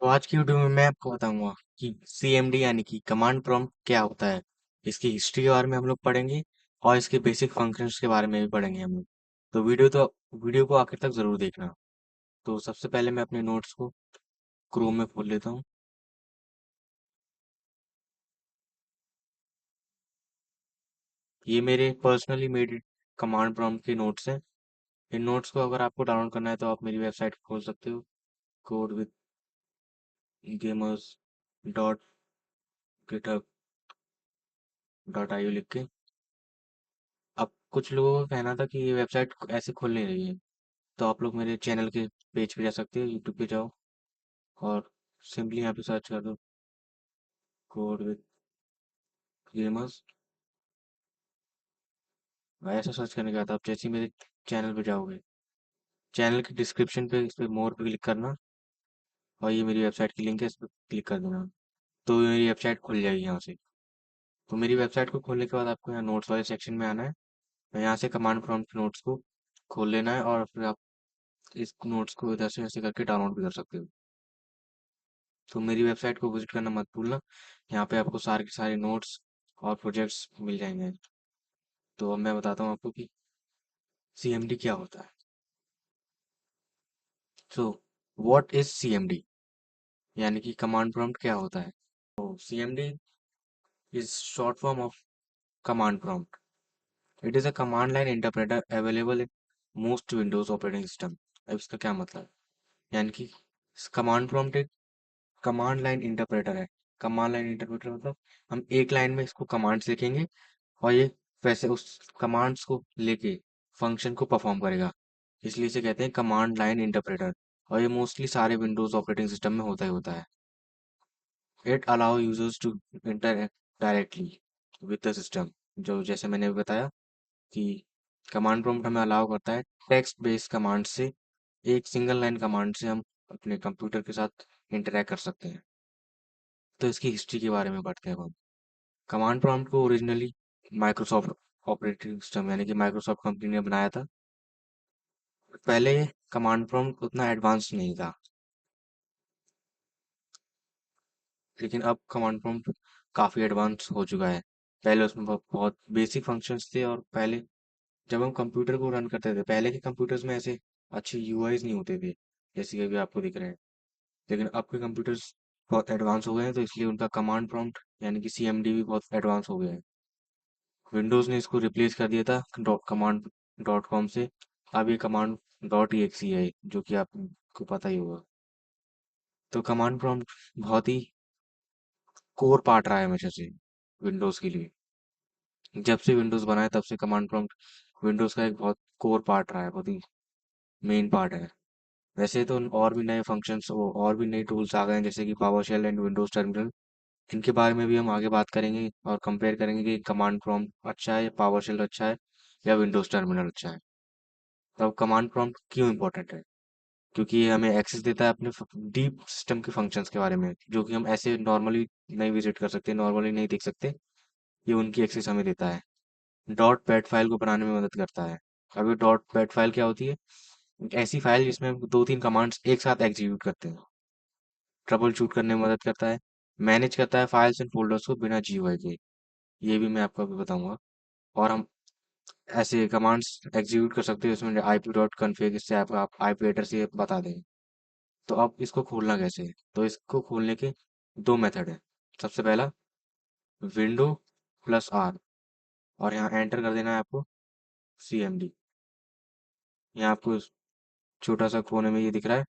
तो आज की वीडियो में मैं आपको बताऊंगा कि CMD यानी कि कमांड प्रॉम्प्ट क्या होता है। इसकी हिस्ट्री के बारे में हम लोग पढ़ेंगे और इसके बेसिक फंक्शंस के बारे में भी पढ़ेंगे हम लोग। तो वीडियो को आखिर तक जरूर देखना। तो सबसे पहले मैं अपने नोट्स को क्रोम में खोल लेता हूँ। ये मेरे पर्सनली मेड कमांड प्रॉम्प्ट के नोट्स हैं। इन नोट्स को अगर आपको डाउनलोड करना है तो आप मेरी वेबसाइट खोल सकते हो, code with gamers dot GitHub dot I लिख के। अब कुछ लोगों का कहना था कि ये वेबसाइट ऐसे खुल नहीं रही है, तो आप लोग मेरे चैनल के पेज पे जा सकते हो, यूट्यूब पे जाओ और सिंपली यहाँ पे सर्च कर दो कोड विद गेमर्स। ऐसा सर्च करने के बाद आप जैसे ही मेरे चैनल पे जाओगे, चैनल के डिस्क्रिप्शन पे इस पे मोर पे क्लिक करना और ये मेरी वेबसाइट की लिंक है, इस पर क्लिक कर देना। तो मेरी वेबसाइट खुल जाएगी यहाँ से। तो मेरी वेबसाइट को खोलने के बाद आपको यहाँ नोट्स वाले सेक्शन में आना है। तो यहाँ से कमांड प्रॉम्प्ट नोट्स को खोल लेना है और फिर आप इस नोट्स को इधर से ऐसे करके डाउनलोड भी कर सकते हो। तो मेरी वेबसाइट को विजिट करना मत भूलना। यहाँ पे आपको सारे के सारे नोट्स और प्रोजेक्ट्स मिल जाएंगे। तो अब मैं बताता हूँ आपको कि CMD क्या होता है। सो व्हाट इज CMD यानी कि कमांड प्रॉम्प्ट क्या होता है। तो CMD is short form of command prompt. It is a command line interpreter available in most Windows operating system. अब इसका क्या मतलब है, यानी कि कमांड प्रॉम्प्ट एक कमांड लाइन इंटरप्रेटर है। कमांड लाइन इंटरप्रेटर मतलब हम एक लाइन में इसको कमांड्स लिखेंगे और ये वैसे उस कमांड्स को लेके फंक्शन को परफॉर्म करेगा। इसलिए इसे कहते हैं कमांड लाइन इंटरप्रेटर। और ये मोस्टली सारे विंडोज ऑपरेटिंग सिस्टम में होता है। It allow users to interact directly with the system. जो जैसे मैंने अभी बताया कि कमांड प्रॉम्प्ट हमें अलाउ करता है टेक्स्ट बेस्ड कमांड से, एक सिंगल लाइन कमांड से हम अपने कंप्यूटर के साथ इंटरैक्ट कर सकते हैं। तो इसकी हिस्ट्री के बारे में पढ़ते हैं अब हम। कमांड प्रॉम्प्ट को ओरिजिनली माइक्रोसॉफ्ट ऑपरेटिंग सिस्टम यानी कि माइक्रोसॉफ्ट कंपनी ने बनाया था। पहले कमांड प्रॉम्प्ट उतना एडवांस नहीं था, लेकिन अब कमांड प्रॉम्प्ट काफ़ी एडवांस हो चुका है। पहले उसमें बहुत बेसिक फंक्शंस थे और पहले जब हम कंप्यूटर को रन करते थे, पहले के कंप्यूटर्स में ऐसे अच्छे यूआईज नहीं होते थे जैसे कि अभी आपको दिख रहे हैं। लेकिन अब के कंप्यूटर्स बहुत एडवांस हो गए हैं, तो इसलिए उनका कमांड प्रॉम्प्ट यानी कि CMD भी बहुत एडवांस हो गया है। विंडोज़ ने इसको रिप्लेस कर दिया था कमांड डॉट कॉम से। अब ये कमांड डॉट EXE है, जो कि आपको पता ही होगा। तो कमांड प्रॉम्प्ट बहुत ही कोर पार्ट रहा है हमेशा से विंडोज़ के लिए। जब से विंडोज़ बना है तब से कमांड प्रॉम्प्ट विंडोज़ का एक बहुत कोर पार्ट रहा है, बहुत ही मेन पार्ट है। वैसे तो और भी नए फंक्शंस और भी नए टूल्स आ गए हैं जैसे कि power shell and Windows terminal. इनके बारे में भी हम आगे बात करेंगे और कंपेयर करेंगे कि कमांड प्रॉम्प्ट अच्छा है, पावर शेल अच्छा है या विंडोज़ टर्मिनल अच्छा है। तो अब कमांड प्रॉम्प्ट क्यों इंपॉर्टेंट है, क्योंकि ये हमें एक्सेस देता है अपने डीप सिस्टम के फंक्शंस के बारे में, जो कि हम ऐसे नॉर्मली नहीं विजिट कर सकते, नॉर्मली नहीं देख सकते। ये उनकी एक्सेस हमें देता है। डॉट पैड फाइल को बनाने में मदद करता है। अब ये डॉट पैड फाइल क्या होती है, एक ऐसी फाइल जिसमें हम दो तीन कमांड्स एक साथ एग्जीक्यूट करते हैं। ट्रबल शूट करने में मदद करता है। मैनेज करता है फाइल्स एंड फोल्डर्स को बिना GUI के। ये भी मैं आपको अभी बताऊंगा। और हम ऐसे कमांड्स एग्जीक्यूट कर सकते हैं इसमें IP.config, इससे आप IP एड्रेस ये बता दें। तो अब इसको खोलना कैसे है, तो इसको खोलने के दो मेथड है। सबसे पहला Window+R और यहाँ एंटर कर देना है आपको CMD। यहाँ आपको छोटा सा कोने में ये दिख रहा है,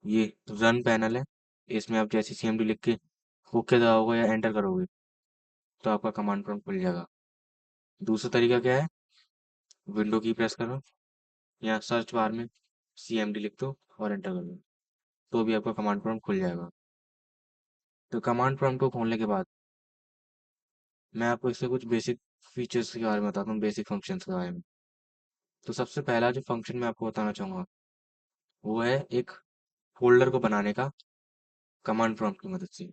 ये रन पैनल है। इसमें आप जैसे CMD लिख के ओके दबाओगे या एंटर करोगे तो आपका कमांड प्रॉम्प्ट खुल जाएगा। दूसरा तरीका क्या है, विंडो की प्रेस करो या सर्च बार में CMD लिख दो और एंटर कर दो, तो भी आपका कमांड प्रॉम्प्ट खुल जाएगा। तो कमांड प्रॉम्प्ट को खोलने के बाद मैं आपको इससे कुछ बेसिक फीचर्स के बारे में बताता हूँ, बेसिक फंक्शंस के बारे में। तो सबसे पहला जो फंक्शन मैं आपको बताना चाहूँगा वो है एक फोल्डर को बनाने का कमांड प्रॉम्प्ट की मदद से।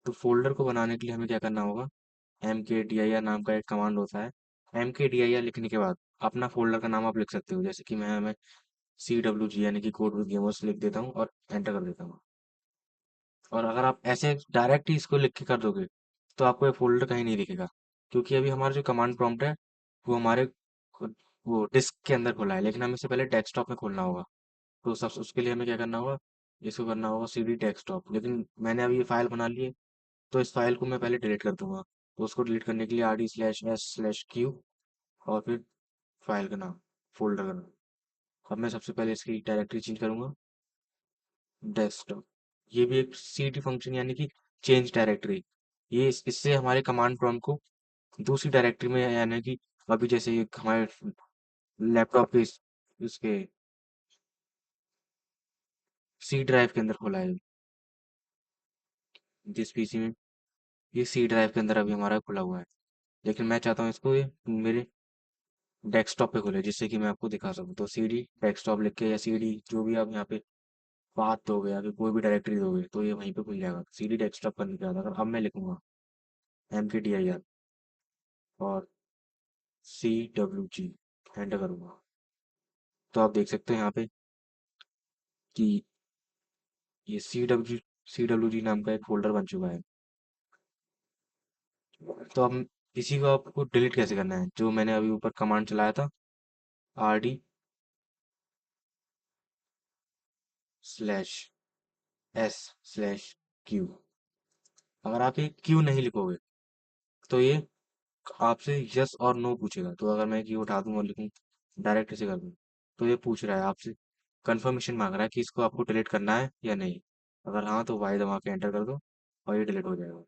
तो फोल्डर को बनाने के लिए हमें क्या करना होगा, MKDIR नाम का एक कमांड होता है। MKDIR लिखने के बाद अपना फोल्डर का नाम आप लिख सकते हो, जैसे कि मैं CWG यानी कि कोड विद गेमर्स लिख देता हूँ और एंटर कर देता हूँ। और अगर आप ऐसे डायरेक्ट ही इसको लिख के कर दोगे तो आपको ये फोल्डर कहीं नहीं दिखेगा, क्योंकि अभी हमारा जो कमांड प्रॉम्प्ट है वो हमारे वो डिस्क के अंदर खुला है, लेकिन हमें इससे पहले डेस्कटॉप में खोलना होगा। तो सब उसके लिए हमें क्या करना होगा, इसको करना होगा CD डेस्कटॉप। लेकिन मैंने अभी ये फाइल बना ली है, तो इस फाइल को मैं पहले डिलीट कर दूंगा। तो उसको डिलीट करने के लिए RD/S/Q और फिर फाइल का नाम, फोल्डर का नाम। अब मैं सबसे पहले इसकी डायरेक्टरी चेंज करूंगा, डेस्कटॉप। ये भी एक CD फंक्शन यानी कि चेंज डायरेक्टरी। ये इससे हमारे कमांड प्रॉम्प्ट को दूसरी डायरेक्टरी में, यानी कि अभी जैसे ये हमारे लैपटॉप के इसके सी ड्राइव के अंदर खोला है, जिस PC में ये सी ड्राइव के अंदर अभी हमारा खुला हुआ है। लेकिन मैं चाहता हूँ इसको ये मेरे डेस्कटॉप पे खुले, जिससे कि मैं आपको दिखा सकूँ। तो CD डेस्कटॉप लिख के या CD जो भी आप यहाँ पे पाथ दोगे या फिर कोई भी डायरेक्टरी दोगे तो ये वहीं पे खुल जाएगा। CD डेस्कटॉप करने के बाद अगर अब मैं लिखूंगा MKDIR और CWG एंटर करूंगा, तो आप देख सकते हो यहाँ पे कि ये CWG नाम का एक फोल्डर बन चुका है। तो अब इसी को आपको डिलीट कैसे करना है, जो मैंने अभी ऊपर कमांड चलाया था, RD/S/Q। अगर आप ये क्यू नहीं लिखोगे तो ये आपसे यस और नो पूछेगा। तो अगर मैं क्यू उठा दूं और लिखूं डायरेक्ट ऐसे कर दूं, तो ये पूछ रहा है आपसे, कंफर्मेशन मांग रहा है कि इसको आपको डिलीट करना है या नहीं। अगर हाँ तो वाई दबा के एंटर कर दो और ये डिलीट हो जाएगा।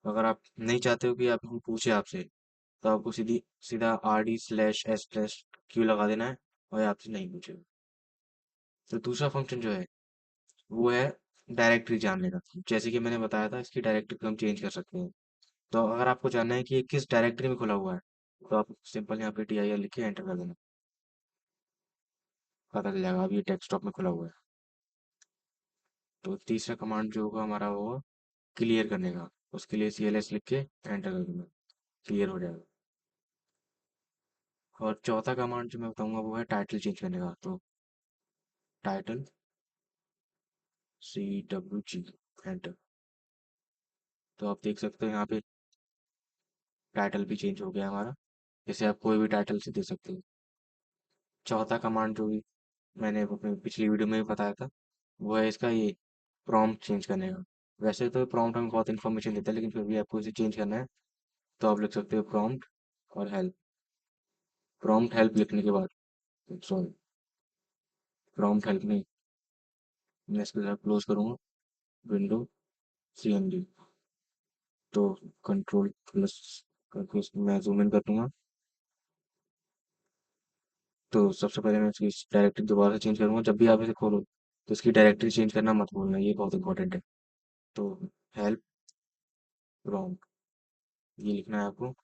अगर आप नहीं चाहते हो कि आप पूछे आपसे, तो आपको सीधा RD/S/Q लगा देना है और ये आपसे नहीं पूछेगा। तो दूसरा फंक्शन जो है वो है डायरेक्टरी जानने का। जैसे कि मैंने बताया था, इसकी डायरेक्टरी को हम चेंज कर सकते हैं। तो अगर आपको जानना है कि ये किस डायरेक्टरी में खुला हुआ है, तो आप सिंपल यहाँ पे TIR लिख के एंटर कर देना, पता चल जाएगा अभी ये डेस्कटॉप में खुला हुआ है। तो तीसरा कमांड जो होगा हमारा वो होगा क्लियर करने का। उसके लिए CLS लिख के एंटर कर देना, क्लियर हो जाएगा। और चौथा कमांड जो मैं बताऊंगा वो है टाइटल चेंज करने का। तो टाइटल CWG एंटर। तो आप देख सकते हो यहाँ पे टाइटल भी चेंज हो गया हमारा। जैसे आप कोई भी टाइटल से दे सकते हो। चौथा कमांड जो भी मैंने अपनी पिछली वीडियो में भी बताया था, वो है इसका ये प्रॉम्प्ट चेंज करने का। वैसे तो प्रॉम्प्ट हमें बहुत इन्फॉर्मेशन देता है, लेकिन फिर भी आपको इसे चेंज करना है। तो आप लिख सकते हो प्रॉम्प्ट और हेल्प। प्रॉम्प्ट हेल्प लिखने के बाद, सॉरी, प्रॉम्प्ट हेल्प नहीं, मैं इसके साथ क्लोज करूंगा विंडो CMD। तो कंट्रोल प्लस करके इसको मैं जूम इन कर दूंगा। तो सबसे पहले मैं इसकी डायरेक्टरी दोबारा से चेंज करूंगा। जब भी आप इसे खोलो तो इसकी डायरेक्टरी चेंज करना मत भूलना, ये बहुत इंपॉर्टेंट है। तो हेल्प प्रॉम्प्ट ये लिखना है आपको।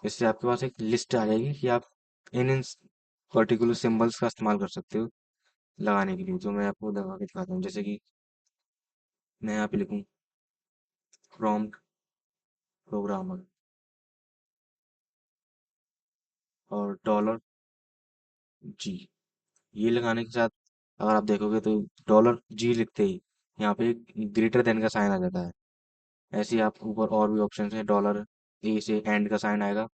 इससे आपके पास एक लिस्ट आ जाएगी कि आप इन पर्टिकुलर सिंबल्स का इस्तेमाल कर सकते हो लगाने के लिए, जो मैं आपको लगा के दिखाता हूँ। जैसे कि मैं यहाँ पे लिखूँ प्रॉम्प्ट प्रोग्रामर और $G। ये लगाने के साथ अगर आप देखोगे तो $G लिखते ही यहाँ पे ग्रेटर देन का साइन आ जाता है। ऐसे ही आप ऊपर और भी ऑप्शन है, $A से एंड का साइन आएगा,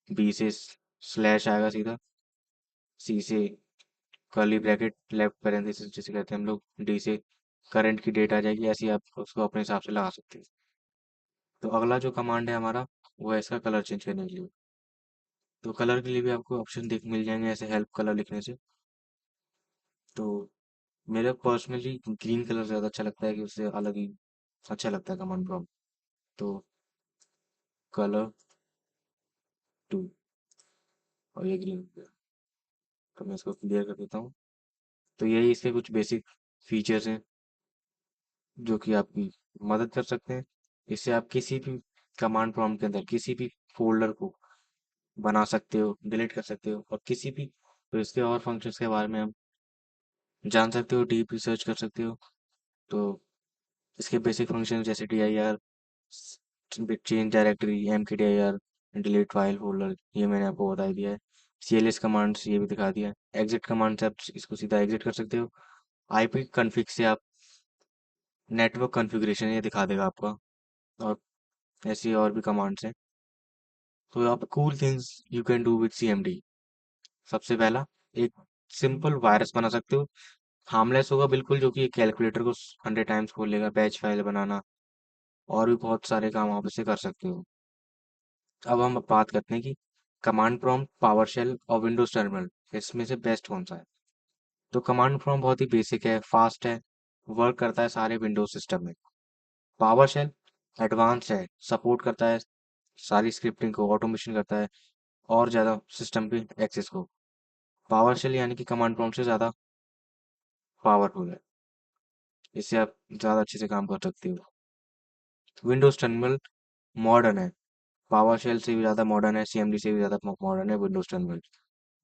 B से स्लैश आएगा सीधा, C से कर्ली ब्रैकेट लेफ्ट पैरेंथेसिस जिसे कहते हैं हम लोग, D से करंट की डेट आ जाएगी। ऐसे ही आप उसको अपने हिसाब से लगा सकते हैं। तो अगला जो कमांड है हमारा वो है इसका कलर चेंज करने के लिए। तो कलर के लिए भी आपको ऑप्शन देख मिल जाएंगे ऐसे हेल्प कलर लिखने से। तो मेरे पर्सनली ग्रीन कलर ज़्यादा अच्छा लगता है, कि उससे अलग ही अच्छा लगता है कमांड प्रॉम्प्ट। तो कलर 2 और ये ग्रीन, तो मैं इसको क्लियर कर देता हूँ। तो यही इसके कुछ बेसिक फीचर्स हैं जो कि आपकी मदद कर सकते हैं। इससे आप किसी भी कमांड प्रॉम्प्ट के अंदर किसी भी फोल्डर को बना सकते हो, डिलीट कर सकते हो, और किसी भी तो इसके और फंक्शंस के बारे में आप जान सकते हो, डीप रिसर्च कर सकते हो। तो इसके बेसिक फंक्शन जैसे TIR, change directory, MKDIR, delete file folder, ये मैंने आपको बता ही दिया है। CLS कमांड्स ये भी दिखा दिया है। एग्जिट कमांड से आप इसको सीधा एग्जिट कर सकते हो। IP कॉन्फ़िग से आप नेटवर्क कॉन्फ़िगरेशन ये दिखा देगा आपका, और ऐसी और भी कमांड्स हैं। तो आप cool things you can do with CMD. सबसे पहला, एक सिंपल वायरस बना सकते हो, हार्मलेस होगा बिल्कुल, जो कि कैलकुलेटर को 100 टाइम्स खोल लेगा, बैच फाइल बनाना और भी बहुत सारे काम आप इससे कर सकते हो। अब हम बात करते हैं कि कमांड प्रॉम्प्ट, पावर शेल और विंडोज टर्मिनल, इसमें से बेस्ट कौन सा है। तो कमांड प्रॉम्प्ट बहुत ही बेसिक है, फास्ट है, वर्क करता है सारे विंडोज सिस्टम में। पावर शेल एडवांस है, सपोर्ट करता है सारी स्क्रिप्टिंग को, ऑटोमेशन करता है और ज़्यादा सिस्टम पे एक्सेस को। पावर शेल यानी कि कमांड प्रॉम्प्ट से ज़्यादा पावरफुल है, इससे आप ज़्यादा अच्छे से काम कर सकते हो। विंडोज टर्मिनल मॉडर्न है, पावर शेल से भी ज़्यादा मॉडर्न है, सीएमडी से भी ज़्यादा मॉडर्न है विंडोज टर्मिनल।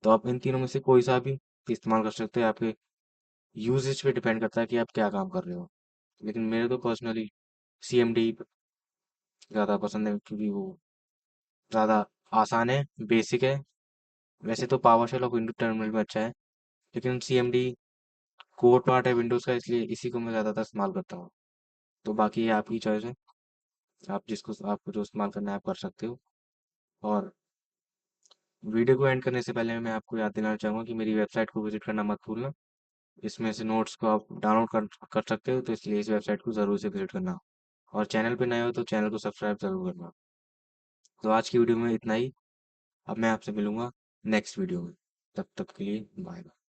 तो आप इन तीनों में से कोई सा भी इस्तेमाल कर सकते हो, आपके यूजेज पे डिपेंड करता है कि आप क्या काम कर रहे हो। लेकिन मेरे तो पर्सनली सीएमडी ज़्यादा पसंद है, क्योंकि वो ज़्यादा आसान है, बेसिक है। वैसे तो पावर शेल और विंडोज टर्मिनल में अच्छा है, लेकिन सीएमडी कोर पार्ट है विंडोज़ का, इसलिए इसी को मैं ज़्यादातर इस्तेमाल करता हूँ। तो बाकी ये आपकी चॉइस है, आप जिसको आपको जो इस्तेमाल करना है आप कर सकते हो। और वीडियो को एंड करने से पहले मैं आपको याद दिलाना चाहूँगा कि मेरी वेबसाइट को विजिट करना मत भूलना। इसमें से नोट्स को आप डाउनलोड कर सकते हो, तो इसलिए इस वेबसाइट को ज़रूर से विजिट करना। और चैनल पे नए हो तो चैनल को सब्सक्राइब ज़रूर करना। तो आज की वीडियो में इतना ही। अब मैं आपसे मिलूंगा नेक्स्ट वीडियो में। तब तक के लिए बाय बाय।